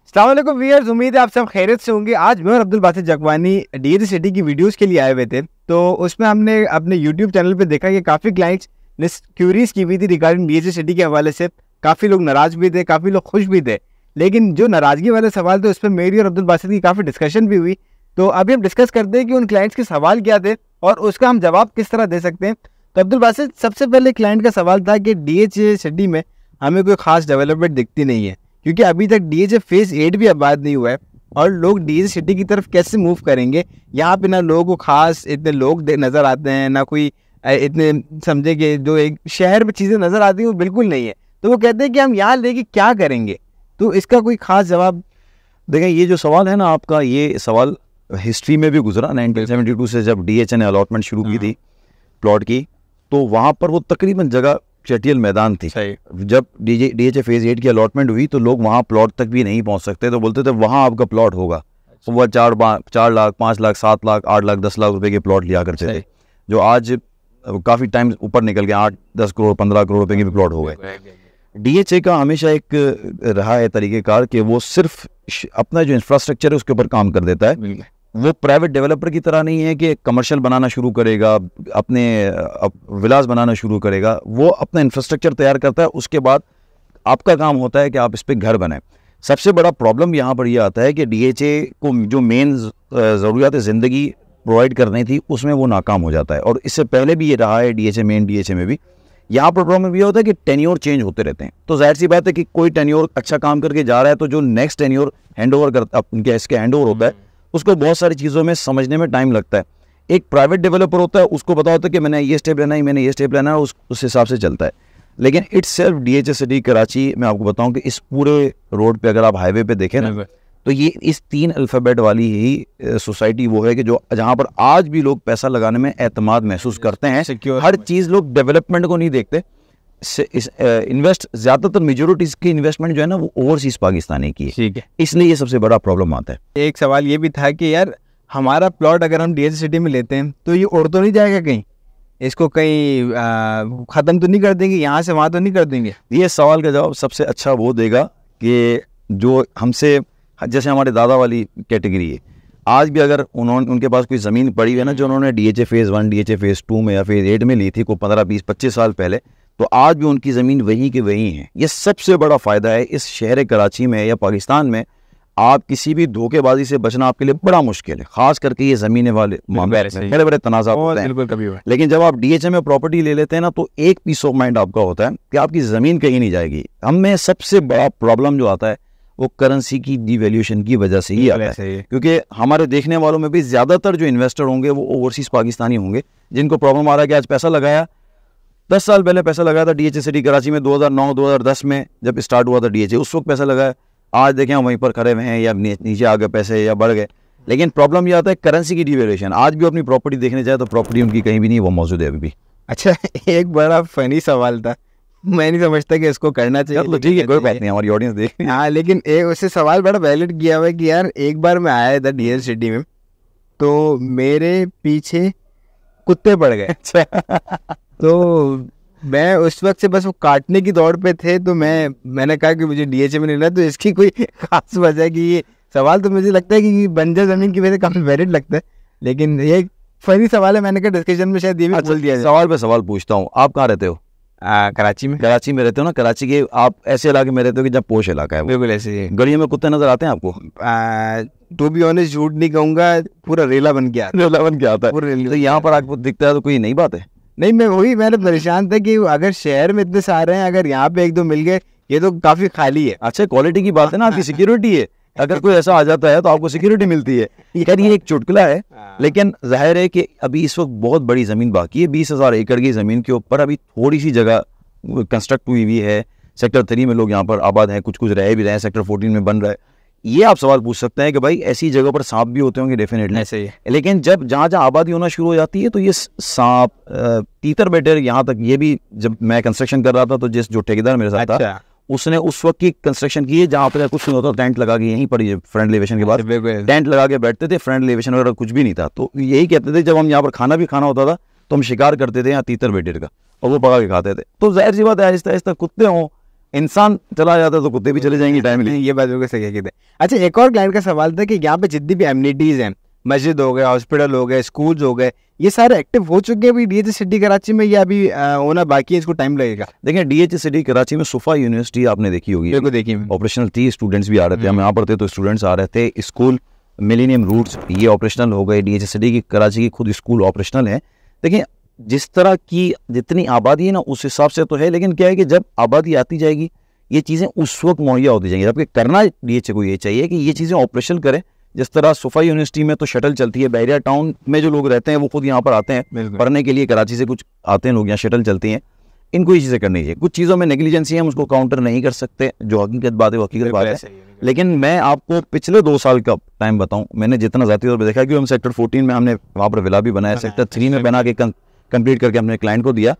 अस्सलाम वालेकुम व्यूअर्स, उम्मीद है आप सब खैरियत से होंगे। आज मैं और अब्दुल बासित जगवानी डीएच सिटी की वीडियोस के लिए आए हुए थे, तो उसमें हमने अपने यूट्यूब चैनल पे देखा कि काफ़ी क्लाइंट्स ने क्यूरीज की हुई थी रिगार्डिंग डीएच सिटी के हवाले से। काफ़ी लोग नाराज़ भी थे, काफ़ी लोग खुश भी थे, लेकिन जो नाराज़गी वाले सवाल थे उस पर मेरी और अब्दुल बासित की काफ़ी डिस्कशन भी हुई। तो अभी हम डिस्कस करते हैं कि उन क्लाइंट्स के सवाल क्या थे और उसका हम जवाब किस तरह दे सकते हैं। तो अब्दुल बासित, सबसे पहले क्लाइंट का सवाल था कि डीएच सिटी में हमें कोई खास डेवलपमेंट दिखती नहीं है, क्योंकि अभी तक डीएच फेज़ 8 भी आबाद नहीं हुआ है और लोग डीएच सिटी की तरफ कैसे मूव करेंगे। यहाँ पे ना लोगों को खास इतने लोग नज़र आते हैं, ना कोई इतने समझे कि जो एक शहर में चीज़ें नज़र आती हैं वो बिल्कुल नहीं है। तो वो कहते हैं कि हम यहाँ लेके क्या करेंगे, तो इसका कोई खास जवाब देखें। ये जो सवाल है ना आपका, ये सवाल हिस्ट्री में भी गुजरा। 1972 से जब डीएच ने अलॉटमेंट शुरू की थी प्लॉट की, तो वहाँ पर वो तकरीबन जगह चटियल मैदान थी। जब डीएच फेज 8 की अलॉटमेंट हुई तो लोग वहाँ प्लॉट तक भी नहीं पहुँच सकते, तो बोलते थे वहाँ आपका प्लॉट होगा। तो वह 4 लाख 5 लाख 7 लाख 8 लाख 10 लाख रुपए के प्लॉट लिया करते थे, जो आज काफ़ी टाइम ऊपर निकल गए, 8-10 करोड़ 15 करोड़ रुपए के भी प्लॉट हो गए। डीएचए का हमेशा एक रहा है तरीक़ेकार कि वो सिर्फ अपना जो इंफ्रास्ट्रक्चर है उसके ऊपर काम कर देता है। वो प्राइवेट डेवलपर की तरह नहीं है कि कमर्शियल बनाना शुरू करेगा, अपने विलास बनाना शुरू करेगा। वो अपना इंफ्रास्ट्रक्चर तैयार करता है, उसके बाद आपका काम होता है कि आप इस पर घर बनाएं। सबसे बड़ा प्रॉब्लम यहाँ पर यह आता है कि डीएचए को जो मेन ज़रूरियात ज़िंदगी प्रोवाइड करनी थी उसमें वो नाकाम हो जाता है, और इससे पहले भी ये रहा है डीएचए में भी। यहाँ पर प्रॉब्लम ये होता है कि टेन्योर चेंज होते रहते हैं। तो जाहिर सी बात है कि कोई टेन्योर अच्छा काम करके जा रहा है, तो जो नेक्स्ट टेन्योर हैंड ओवर होता है उसको बहुत सारी चीज़ों में समझने में टाइम लगता है। एक प्राइवेट डेवलपर होता है, उसको पता होता है कि मैंने ये स्टेप लेना है, मैंने ये स्टेप लेना है, उस हिसाब से चलता है। लेकिन itself DH city Karachi, मैं आपको बताऊं कि इस पूरे रोड पे अगर आप हाईवे पे देखें ना, तो ये इस 3 अल्फ़ाबेट वाली ही सोसाइटी वो है कि जो जहाँ पर आज भी लोग पैसा लगाने में एतमाद महसूस करते हैं। हर चीज़ लोग डेवलपमेंट को नहीं देखते, इन्वेस्ट ज़्यादातर मेजोरिटी की इन्वेस्टमेंट जो है ना वो ओवरसीज पाकिस्तानी की है। ठीक है, इसलिए ये सबसे बड़ा प्रॉब्लम आता है। एक सवाल ये भी था कि यार हमारा प्लॉट अगर हम डीएच सिटी में लेते हैं तो ये उड़ तो नहीं जाएगा कहीं, इसको कहीं ख़त्म तो नहीं कर देंगे, यहाँ से वहाँ तो नहीं कर देंगे। ये सवाल का जवाब सबसे अच्छा वो देगा कि जो हमसे, जैसे हमारे दादा वाली कैटेगरी है, आज भी अगर उनके पास कोई ज़मीन पड़ी है ना जो उन्होंने डीएचए फेज़ 1 डीएचए फेज़ 2 में या फेज़ 8 में ली थी, कोई 15 20 25 साल पहले, तो आज भी उनकी ज़मीन वहीं के वहीं है। ये सबसे बड़ा फ़ायदा है इस शहर कराची में या पाकिस्तान में। आप किसी भी धोखेबाजी से बचना आपके लिए बड़ा मुश्किल है, ख़ास करके ये ज़मीने वाले बड़े बड़े तनाज़ा होते हैं। लेकिन जब आप डीएचए में प्रॉपर्टी ले लेते हैं ना, तो एक पीस ऑफ माइंड आपका होता है कि आपकी ज़मीन कहीं नहीं जाएगी। हमें सबसे बड़ा प्रॉब्लम जो आता है वो करेंसी की डिवैल्यूएशन की वजह से ही आता है, क्योंकि हमारे देखने वालों में भी ज़्यादातर जो इन्वेस्टर होंगे वो ओवरसीज़ पाकिस्तानी होंगे, जिनको प्रॉब्लम आ रहा है कि आज पैसा लगाया, 10 साल पहले पैसा लगाया था डीएचए सिटी कराची में 2009-2010 में जब स्टार्ट हुआ था डीएचए, उस वक्त पैसा लगाया, आज देखें हम वहीं पर खड़े हुए हैं या नीचे आ गए पैसे या बढ़ गए। लेकिन प्रॉब्लम ये आता है करेंसी की डिवैल्यूएशन। आज भी अपनी प्रॉपर्टी देखने जाए तो प्रॉपर्टी उनकी कहीं भी नहीं, वो मौजूद है अभी भी। अच्छा, एक बड़ा फनी सवाल था, मैं नहीं समझता कि इसको करना चाहिए। ठीक है, कोई बात नहीं, हमारी ऑडियंस देख। हाँ, लेकिन एक उससे सवाल बड़ा वैलिड किया हुआ है कि यार एक बार मैं आया था डीएच सिटी में, तो मेरे पीछे कुत्ते पड़ गए। तो मैं उस वक्त से बस वो काटने की दौड़ पे थे, तो मैंने कहा कि मुझे डीएचए में नहीं लेना। तो इसकी कोई खास वजह है कि ये सवाल तो मुझे लगता है कि बंजर ज़मीन की वजह से काफ़ी वैलिड लगता है, लेकिन ये एक फनी सवाल है। मैंने कहा डिस्कशन में शायद ये भी बोल दिया। सवाल पे सवाल पूछता हूँ, आप कहाँ रहते हो? कराची में। कराची में रहते हो ना? कराची के आप ऐसे इलाके में रहते हो कि जब पोश इलाका है। बिल्कुल ऐसे ही। गलियों में कुत्ते नजर आते हैं आपको? टू बी ऑनेस्ट, झूठ नहीं कहूँगा, पूरा रेला बन के आता है। तो यहाँ पर आपको दिखता है तो कोई नई बात है? नहीं, मैंने परेशान था कि अगर शहर में इतने सारे हैं, अगर यहाँ पे एक दो मिल गए, ये तो काफी खाली है। अच्छा, क्वालिटी की बात है ना, आपकी सिक्योरिटी है। अगर कोई ऐसा आ जाता है तो आपको सिक्योरिटी मिलती है। यार ये एक चुटकुला है, लेकिन जाहिर है कि अभी इस वक्त बहुत बड़ी ज़मीन बाकी है। 20,000 एकड़ की ज़मीन के ऊपर अभी थोड़ी सी जगह कंस्ट्रक्ट हुई हुई है। सेक्टर 3 में लोग यहाँ पर आबाद हैं, कुछ रह भी रहे हैं, सेक्टर 14 में बन रहा है। ये आप सवाल पूछ सकते हैं कि भाई ऐसी जगह पर सांप भी होते होंगे, डेफिनेटली ऐसे ही। लेकिन जब जहाँ आबादी होना शुरू हो जाती है तो ये सांप, तीतर बेटर, यहाँ तक ये भी, जब मैं कंस्ट्रक्शन कर रहा था तो जो ठेकेदार मेरे साथ था, उसने उस वक्त की कंस्ट्रक्शन की है जहाँ पर कुछ नहीं होता, टेंट लगा के यहीं पर फ्रंट एलिवेशन के बाद टेंट लगा के बैठते थे। फ्रंट एलिवेशन वगैरह कुछ भी नहीं था, तो यही कहते थे जब हम यहाँ पर खाना भी खाना होता था तो हम शिकार करते थे यहाँ तीतर बेटर का, और वो पका के खाते थे। तो जाहिर सी बात है, आहिस्ता आहिस्ता कुत्ते हों, इंसान चला जाता है तो कुत्ते भी चले जाएंगे टाइम। ये बात बिल्कुल सही है। अच्छा, एक और क्लाइंट का सवाल था कि यहाँ पे जितनी भी एमिनिटीज हैं, मस्जिद हो गए, हॉस्पिटल हो गए, स्कूल्स हो गए, ये सारे एक्टिव हो चुके हैं अभी डीएच सिटी कराची में, या अभी होना बाकी है, इसको टाइम लगेगा? देखिए डीएच सिटी कराची में सुफा यूनिवर्सिटी आपने देखी होगी, बिल्कुल देखिए, ऑपरेशनल थी, स्टूडेंट्स भी आ रहे थे, हम यहाँ पर थे तो स्टूडेंट्स आ रहे थे। स्कूल मिलेनियम रूट्स ये ऑपरेशनल हो गए, डीएच सिटी की कराची की खुद स्कूल ऑपरेशनल है। देखिए जिस तरह की जितनी आबादी है ना उस हिसाब से तो है, लेकिन क्या है कि जब आबादी आती जाएगी ये चीज़ें उस वक्त मुहैया होती जाएंगी। जबकि करना डीएच को ये चाहिए कि ये चीज़ें ऑपरेशनल करें। जिस तरह सुफा यूनिवर्सिटी में तो शटल चलती है, बहरिया टाउन में जो लोग रहते हैं वो खुद यहाँ पर आते हैं पढ़ने के लिए, कराची से कुछ आते हैं लोग, यहाँ शटल चलती हैं, इनको ये चीज़ें करनी चाहिए। कुछ चीज़ों में नेग्लिजेंसी है, हम उसको काउंटर नहीं कर सकते, जो हकीकत बात है वो हकीकत बात है। लेकिन मैं आपको पिछले 2 साल का टाइम बताऊं, मैंने जितना ज़ाती तौर पर देखा कि हम सेक्टर 14 में हमने वहाँ पर विला भी बनाया, सेक्टर 3 में बना के कंप्लीट करके हमने क्लाइंट को दिया।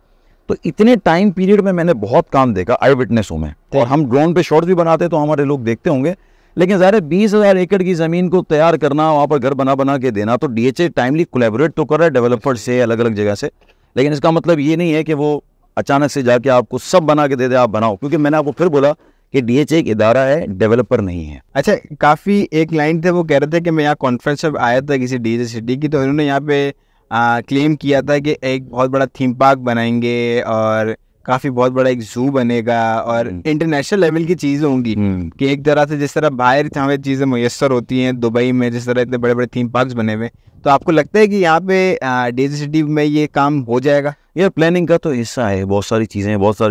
तो इतने टाइम पीरियड में मैंने बहुत काम देखा, आई विटनेस हूँ मैं। और हम ड्रोन पे शॉट्स भी बनाते तो हमारे लोग देखते होंगे, लेकिन ज़ाहिर 20,000 एकड़ की ज़मीन को तैयार करना, वहाँ पर घर बना के देना, तो डीएचए टाइमली कोलैबोरेट तो कर रहा है डेवलपर से, अलग अलग जगह से, लेकिन इसका मतलब ये नहीं है कि वो अचानक से जाके आपको सब बना के दे दे आप बनाओ, क्योंकि मैंने आपको फिर बोला कि डीएचए एक इदारा है, डेवलपर नहीं है। अच्छा, काफ़ी एक लाइन थे, वो कह रहे थे कि मैं यहाँ कॉन्फ्रेंस में आया था किसी डीएचए सिटी की, तो उन्होंने यहाँ पे क्लेम किया था कि एक बहुत बड़ा थीम पार्क बनाएंगे और काफ़ी बहुत बड़ा एक जू बनेगा और इंटरनेशनल लेवल की चीज़ें होंगी, कि एक तरह से जिस तरह बाहर हमें चीज़ें मुयस्सर होती हैं दुबई में, जिस तरह इतने बड़े बड़े थीम पार्क्स बने हुए, तो आपको लगता है कि यहाँ पे डीएचए सिटी में ये काम हो जाएगा? यार प्लानिंग का तो हिस्सा है, बहुत सारी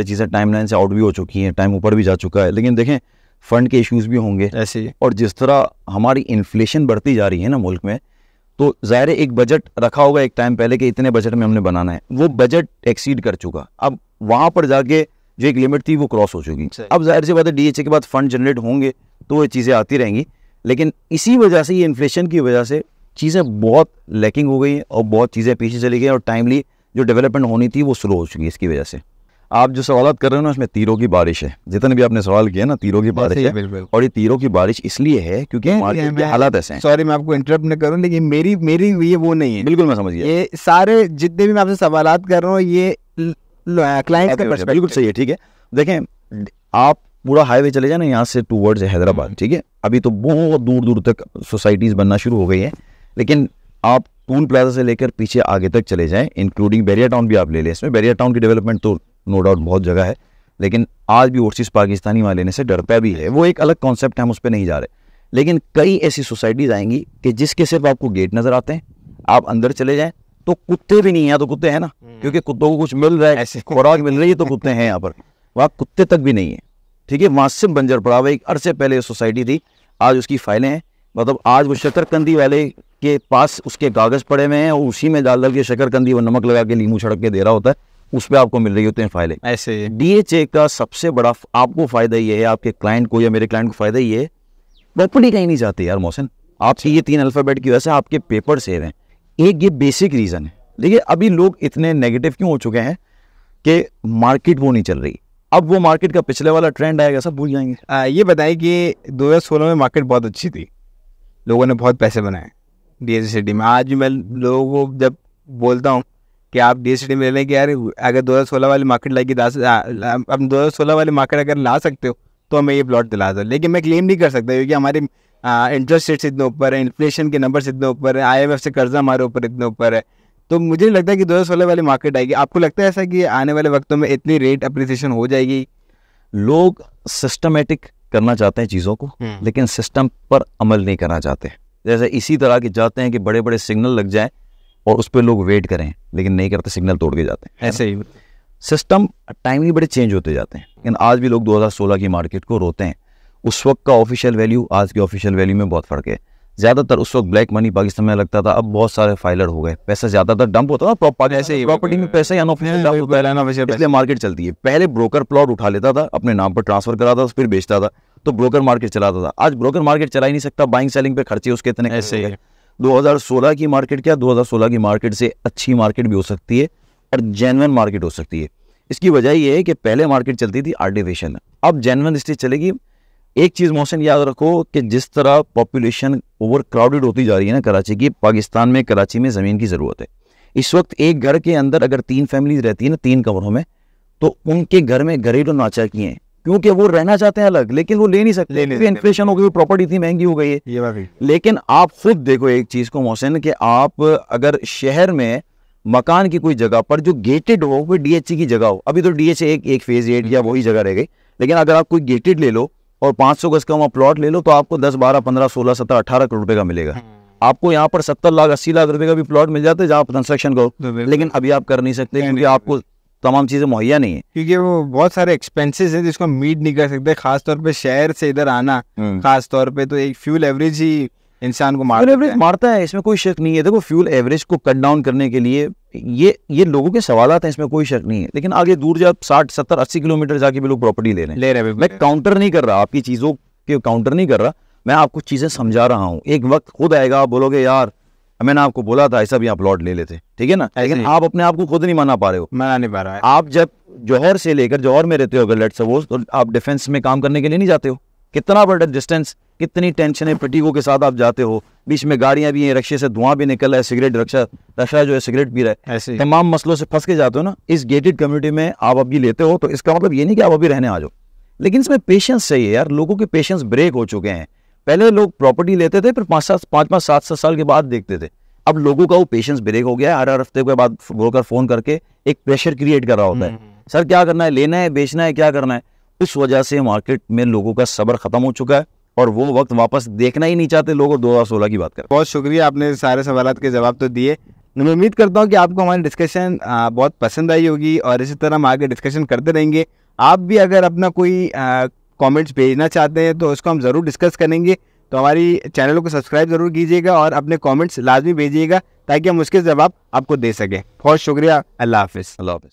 चीज़ें टाइमलाइन से आउट भी हो चुकी हैं, टाइम ऊपर भी जा चुका है, लेकिन देखें फंड के इश्यूज भी होंगे ऐसे, और जिस तरह हमारी इन्फ्लेशन बढ़ती जा रही है ना मुल्क में, तो ज़ाहिर एक बजट रखा होगा एक टाइम पहले कि इतने बजट में हमने बनाना है, वो बजट एक्सीड कर चुका, अब वहाँ पर जाके जो एक लिमिट थी वो क्रॉस हो चुकी। अब जाहिर सी बात है डीएचए के बाद फंड जनरेट होंगे तो ये चीज़ें आती रहेंगी, लेकिन इसी वजह से, ये इन्फ्लेशन की वजह से चीज़ें बहुत लैकिंग हो गई हैं और बहुत चीज़ें पीछे चली गई और टाइमली जो डेवलपमेंट होनी थी वो स्लो हो चुकी है। इसकी वजह से आप जो सवाल कर रहे हो ना, उसमें तीरों की बारिश है, जितने भी आपने सवाल किया ना, तीरों की बारिश है। और ये तीरों की बारिश इसलिए है क्योंकि मार्केट के हालात ऐसे हैं। सॉरी मैं आपको इंटरप्ट न करूं, लेकिन मेरी ये वो नहीं है। बिल्कुल मैं समझ गया, ये सारे जितने भी मैं आपसे सवालात कर रहा हूँ ये क्लाइंट्स का पर्सपेक्टिव बिल्कुल सही है। ठीक है, देखें आप पूरा हाईवे चले जाए ना यहाँ से टूवर्ड्स हैदराबाद, ठीक है, अभी तो बहुत दूर दूर तक सोसाइटीज़ बनना शुरू हो गई हैं, लेकिन आप टूल प्लाजा से लेकर पीछे आगे तक चले जाएं, इंक्लूडिंग बहरिया टाउन भी आप ले लें, इसमें बहरिया टाउन की डेवलपमेंट तो नो डाउट बहुत जगह है, लेकिन आज भी ओवरसीज पाकिस्तानी वहाँ लेने से डरता भी है, वो एक अलग कॉन्सेप्ट है, हम उस पर नहीं जा रहे। लेकिन कई ऐसी सोसाइटीज़ आएंगी कि जिसके सिर्फ आपको गेट नज़र आते हैं, आप अंदर चले जाएं तो कुत्ते भी नहीं है, तो कुत्ते हैं ना, क्योंकि कुत्तों को कुछ मिल रहा है, ऐसे खुराक मिल रही है तो कुत्ते हैं यहाँ पर, वहाँ कुत्ते तक भी नहीं है। ठीक है, वहाँ सिर्फ बंजर पड़ा हुआ, एक अरसे पहले सोसाइटी थी, आज उसकी फाइलें हैं, मतलब आज वो शकरकंदी वाले के पास उसके कागज़ पड़े हुए हैं और उसी में डाल के शकरकंदी वो नमक लगा के लीमू छिड़क के दे रहा होता है, उस पर आपको मिल रही होती हैं फाइलें। ऐसे डीएचए का सबसे बड़ा आपको फ़ायदा ये है, आपके क्लाइंट को या मेरे क्लाइंट को फ़ायदा ये है, प्रॉपर्टी कहीं नहीं जाती यार मोहसिन, आपकी ये 3 अल्फ़ाबेट की वजह से आपके पेपर सेव हैं, एक ये बेसिक रीज़न है। देखिए अभी लोग इतने नेगेटिव क्यों हो चुके हैं कि मार्केट वो नहीं चल रही, अब वो मार्केट का पिछले वाला ट्रेंड आएगा सब भूल जाएंगे। ये बताइए कि 2016 में मार्केट बहुत अच्छी थी, लोगों ने बहुत पैसे बनाए डीएचए सिटी में। आज भी मैं लोगों को जब बोलता हूँ कि आप डीएचए सिटी में ले लें कि यार अगर 2016 वाली मार्केट लाएगी, अब 2016 वाली मार्केट अगर ला सकते हो तो हमें ये प्लॉट दिला दो, लेकिन मैं क्लेम नहीं कर सकता क्योंकि हमारे इंटरेस्ट रेट्स इतने ऊपर है, इन्फ्लेशन के नंबर्स इतने ऊपर है, IMF से कर्जा हमारे ऊपर इतने ऊपर है, तो मुझे नहीं लगता कि 2016 वाली मार्केट आएगी। आपको लगता है ऐसा कि आने वाले वक्तों में इतनी रेट अप्रिसिएशन हो जाएगी? लोग सिस्टमेटिक करना चाहते हैं चीज़ों को, लेकिन सिस्टम पर अमल नहीं करना चाहते। जैसे इसी तरह के चाहते हैं कि बड़े बड़े सिग्नल लग जाएं और उस पर लोग वेट करें, लेकिन नहीं करते, सिग्नल तोड़ के जाते हैं। ऐसे ही सिस्टम टाइमली बड़े चेंज होते जाते हैं, लेकिन आज भी लोग 2016 की मार्केट को रोते हैं। उस वक्त का ऑफिशियल वैल्यू आज के ऑफिशियल वैल्यू में बहुत फ़र्क है। ज़्यादातर उस वक्त ब्लैक मनी पाकिस्तान में लगता था, अब बहुत सारे फाइलर हो गए, पैसा ज़्यादातर डंप होता था प्रॉपर्टी में, पैसा इसलिए मार्केट चलती है। पहले ब्रोकर प्लॉट उठा लेता था, अपने नाम पर ट्रांसफर कराता था, फिर बेचता था, तो ब्रोकर मार्केट चलाता था। आज ब्रोकर मार्केट चला ही नहीं सकता, बाइंग सेलिंग पे खर्चे उसके इतने ऐसे है। 2016 की मार्केट क्या, 2016 की मार्केट से अच्छी मार्केट भी हो सकती है और जेन्युइन मार्केट हो सकती है। इसकी वजह ये है कि पहले मार्केट चलती थी आर्टिफिशियल, अब जेन्युइन इसलिए चलेगी। एक चीज़ मोहसिन याद रखो कि जिस तरह पॉपुलेशन ओवर क्राउडेड होती जा रही है ना कराची की, पाकिस्तान में कराची में ज़मीन की ज़रूरत है। इस वक्त एक घर के अंदर अगर 3 फैमिलीज रहती है ना 3 कमरों में, तो उनके घर में घरेलू नाचा की हैं क्योंकि वो रहना चाहते हैं अलग, लेकिन वो ले नहीं सकते, इन्फ्लेशन हो गई, प्रॉपर्टी इतनी महंगी हो गई है। ये बात है। लेकिन आप खुद देखो एक चीज को मोहसिन, कि आप अगर शहर में मकान की कोई जगह पर जो गेटेड हो, वो डीएचसी की जगह हो, अभी तो डीएचसी एक फेज 8 या वही जगह रह गई, लेकिन अगर आप कोई गेटेड ले लो और 500 गज का वहाँ प्लॉट ले लो, तो आपको 10, 12, 15, 16, 17, 18 करोड़ रुपए का मिलेगा। आपको यहाँ पर 70 लाख 80 लाख रुपए का भी प्लॉट मिल जाता है जहाँ कंस्ट्रक्शन करो, लेकिन अभी आप कर नहीं सकते क्योंकि आपको तमाम चीजें मुहैया नहीं है, क्योंकि वो बहुत सारे एक्सपेंसेस हैं जिसको मीट नहीं कर सकते, खास तौर पे शहर से इधर आना, खास तौर पे तो एक फ्यूल एवरेज ही इंसान को मारता है, इसमें कोई शक नहीं है। देखो फ्यूल एवरेज को कट डाउन करने के लिए ये लोगों के सवालात हैं, इसमें कोई शक नहीं है, लेकिन आगे दूर जा 60, 70, 80 किलोमीटर जाके भी लोग प्रॉपर्टी ले रहे हैं। मैं काउंटर नहीं कर रहा, आपकी चीजों के काउंटर नहीं कर रहा, मैं आपको चीजें समझा रहा हूँ। एक वक्त खुद आएगा, आप बोलोगे यार मैंने आपको बोला था ऐसा भी आप प्लॉट ले लेते, ठीक है ना, लेकिन आप अपने आप को खुद नहीं मना पा रहे हो, मना नहीं पा रहा है। आप जब जौहर से लेकर, जौहर में रहते हो अगर लेट्स सपोज, तो आप डिफेंस में काम करने के लिए नहीं जाते हो, कितना बड़ा डिस्टेंस, कितनी टेंशन है, फटीगों के साथ आप जाते हो, बीच में गाड़ियां भी हैं, रक्शे से धुआं भी निकल रहा है, सिगरेट रक्षा जो है सिगरेट पी रहा है, ऐसे तमाम मसलों से फंस के जाते हो ना। इस गेटेड कम्युनिटी में आप अभी लेते हो, तो इसका मतलब ये नहीं कि आप अभी रहने आ जाओ, लेकिन इसमें पेशेंस चाहिए यार। लोगों के पेशेंस ब्रेक हो चुके हैं। पहले लोग प्रॉपर्टी लेते थे, फिर 5-5, 7-7 साल के बाद देखते थे। अब लोगों का वो पेशेंस ब्रेक हो गया है। हर हफ्ते के बाद ब्रोकर फोन करके एक प्रेशर क्रिएट कर रहा होता है, सर क्या करना है, लेना है, बेचना है, क्या करना है। उस वजह से मार्केट में लोगों का सब्र खत्म हो चुका है और वो वक्त वापस देखना ही नहीं चाहते लोग। 2016 की बात करें। बहुत शुक्रिया, आपने सारे सवालात के जवाब तो दिए। मैं उम्मीद करता हूँ कि आपको हमारी डिस्कशन बहुत पसंद आई होगी और इसी तरह हम आगे डिस्कशन करते रहेंगे। आप भी अगर अपना कोई कमेंट्स भेजना चाहते हैं तो उसको हम ज़रूर डिस्कस करेंगे, तो हमारी चैनल को सब्सक्राइब ज़रूर कीजिएगा और अपने कमेंट्स लाजमी भेजिएगा ताकि हम उसके जवाब आपको दे सकें। बहुत शुक्रिया, अल्लाह हाफिज़।